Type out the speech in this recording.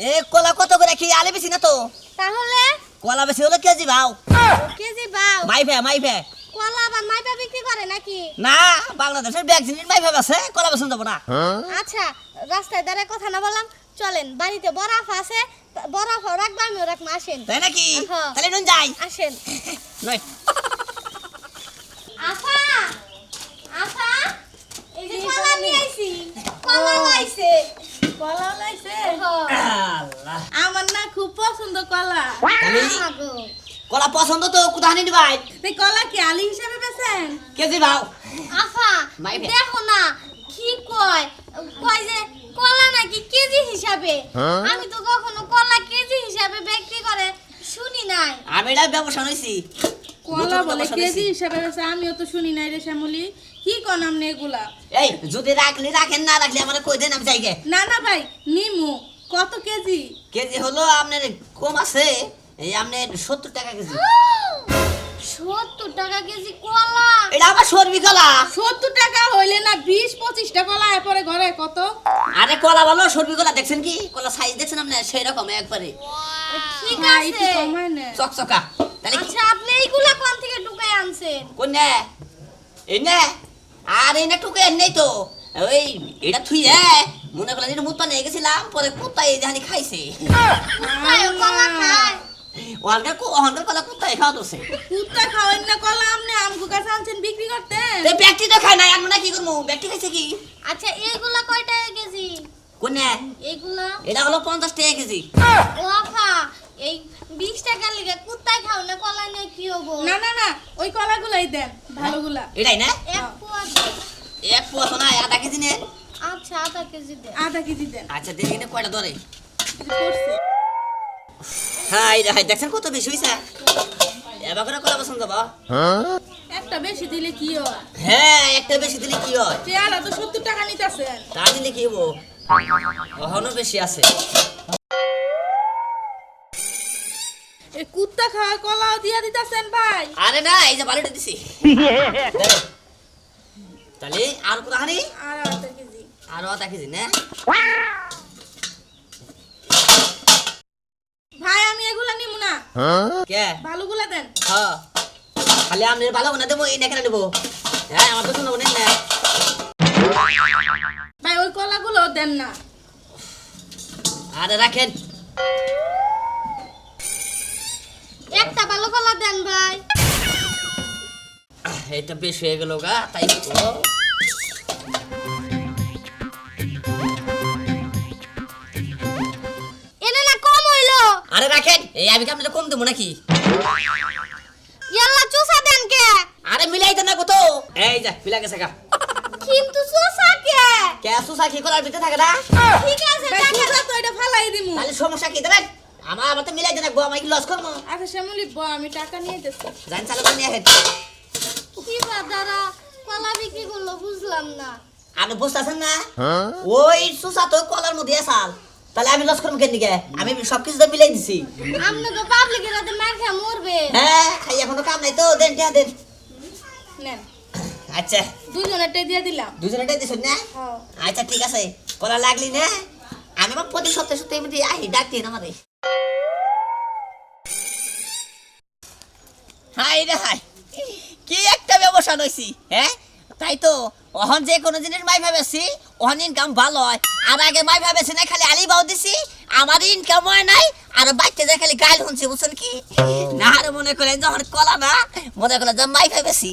এ কলা কত করে কি আলে বেশি না তো তাহলে কলা বেশি হলো কেজি ভাও কেজি বাও মাইফে কলা আবার মাইপা বিক্রি করে নাকি? না বাংলাদেশের ব্যাগ জিনিস মাইফে আছে কলা বেশন যাবো না আচ্ছা রাস্তায় দাঁড়ায় কথা না বললাম, চলেন বাড়িতে বরফ আছে, বরফ রাখবা আমিও রাখবো, আসেন। তাই নাকি হ্যাঁ। তাহলে নুন যাই আসেন। নয় আফা আফা এই যে কলা নিয়ে আইছি, কলা লাইছে। কলা লাইছে আল্লাহ আমার না খুব পছন্দ কলা। তাহলে আগো কলা পছন্দ তো কোথায় নিবি ভাই তুই কলা কি আলি হিসাবে বেচেন? কেজি ভাও আফা মাইপে। দেখো না কি কয়, কয় যে কলা নাকি কেজি হিসাবে। আমি তো কখনো কলা কেজি হিসাবে বিক্রি করে শুনি নাই। আমি এটা ব্যবসা নইছি কলা নতুন বলে ব্যবসা কেজি নিছি। হিসাবে বেচে, আমিও তো শুনি নাই রে শ্যামলি। কি কন আমনে এগুলা? এই যদি রাখেন না রাখলে আমার কই দেন আমি যাইগে না না ভাই নিমু কত কেজি? কেজি হলো আপনার কম আছে এই আপনার 70 টাকা কেজি 70 টাকা কেজি কলা। এটা আবার সরবি কলা 70 টাকা হইলে না 20-25টা কলা এরপরে ঘরে কত? আরে কলা ভালো সরবি কলা দেখছেন কি কলা সাইজ দেখছেন আপনি সেই রকম একবারে ঠিক ভাই একটু আছে। কমায় না। চকচকা তাহলে কি আচ্ছা আপনি এইগুলা কোন থেকে ঢুকাই আনছেন? কোন নে এই নে আর এই না টুকে নেই তো ওই এটা থুই মনে করলেন এটা মুত নিয়ে গেছিলাম পরে কুত্তা এই জানি খাইছে তাই কলা খায়। অহংকার কলা কুত্তাই খাওয়া দোষে কুত্তা খাওয়েন না কলা, আমনে আমগো কাছে আনছেন বিক্রি করতে? এই ব্যক্তি তো খায় না আমরা কি করবো ব্যক্তি খাইছে কি আচ্ছা এইগুলা কয় টাকা কেজি? কোন নে এইগুলা এটা হলো 50 টাকা কেজি ও আফা এই 20 টাকার লিগে কুত্তায় খাও না, কলা নিয়ে কি হবো? না না না ওই কলাগুলাই দেন ভালোগুলা। এটাই না এক পোয়া দেন। এক পোয়া তো না আধা কেজি নেন আচ্ছা আধা কেজি দেন। আধা কেজি দেন। আচ্ছা দেখি না কয়টা ধরে করছে হাই রে হাই দেখছেন কত বেশি হইছে এবার করে কলা পছন্দ বা একটা বেশি দিলে কি হয়? হ্যাঁ একটা বেশি দিলে কি হয় চেয়ারা তো 70 টাকা নিতেছেন। তা দিলে কি হবো ওখানেও বেশি আছে এই কুত্তা খাওয়া কলাও দিয়া দিতেছেন ভাই। আরে না এই যে বালিটা দিছি দেখো। তাহলে আর কোথাখানি আর আধা কেজি। আরো আধা কেজি না ভাই আমি এগুলা নিমু না, কে ভালোগুলা দেন। হ্যাঁ খালি আমি ভালো না দেবো এই না কেন দেবো হ্যাঁ আমার তো শুনবো নেন না ভাই ওই কলাগুলো দেন না। আরে রাখেন একটা ভালো কলা দেন ভাই। এটা বেশ হয়ে গেল গা তাই তো এনে না কম হইলো। আরে রাখেন এই আমি কি আপনাদের কম দেবো নাকি ইয়াল্লা চুষা দেন কে? আরে মিলাই তো না কত এই যা মিলা গেছে গা কিন্তু চুষা কে? কে সুসা কি করার ভিতরে থাকে না ঠিক আছে ভাই দেখেন। কুত্তা তো এটা ফালাই দিমু। তাহলে সমস্যা কি দেবেন আমার তো মিলাই দেন গো আমি লস করবো আচ্ছা শ্যামলি আমি টাকা নিয়ে যাচ্ছি। জান চালু করে নিয়ে আসেন কি বাদারা কলা বিক্রি করলো বুঝলাম না। আপনি বুঝতেছেন না ওই সুসা তো কলার মধ্যে আসাল তাহলে আমি লস করবো কেন দিকে আমি সবকিছু তো মিলাই দিছি আপনি তো পাবলিকের হাতে মার খেয়ে মরবে। হ্যাঁ খাই এখনো কাম নাই তো দেন টিয়া দেন নেন আচ্ছা দুজনেরটাই দিয়ে দিলাম। দুজনেটাই দিছেন না হ্যাঁ আচ্ছা ঠিক আছে কলা লাগলি না আমি আমার প্রতি সপ্তাহে সপ্তাহে এমনি আহি ডাকতে আমাদের হাই রে হাই কি একটা ব্যবসা নইছি হ্যাঁ তাই তো অহন যে কোনো জিনিস মাই ভাবেছি অহন ইনকাম ভালো হয় আর আগে মাই ভাবেছি না খালি আলি বাউ দিছি আমার ইনকাম হয় নাই আর বাইতে যায় খালি গাইল শুনছি বুঝছেন কি না আর মনে করেন যখন কলা না মনে করেন যে মাই ভাবেছি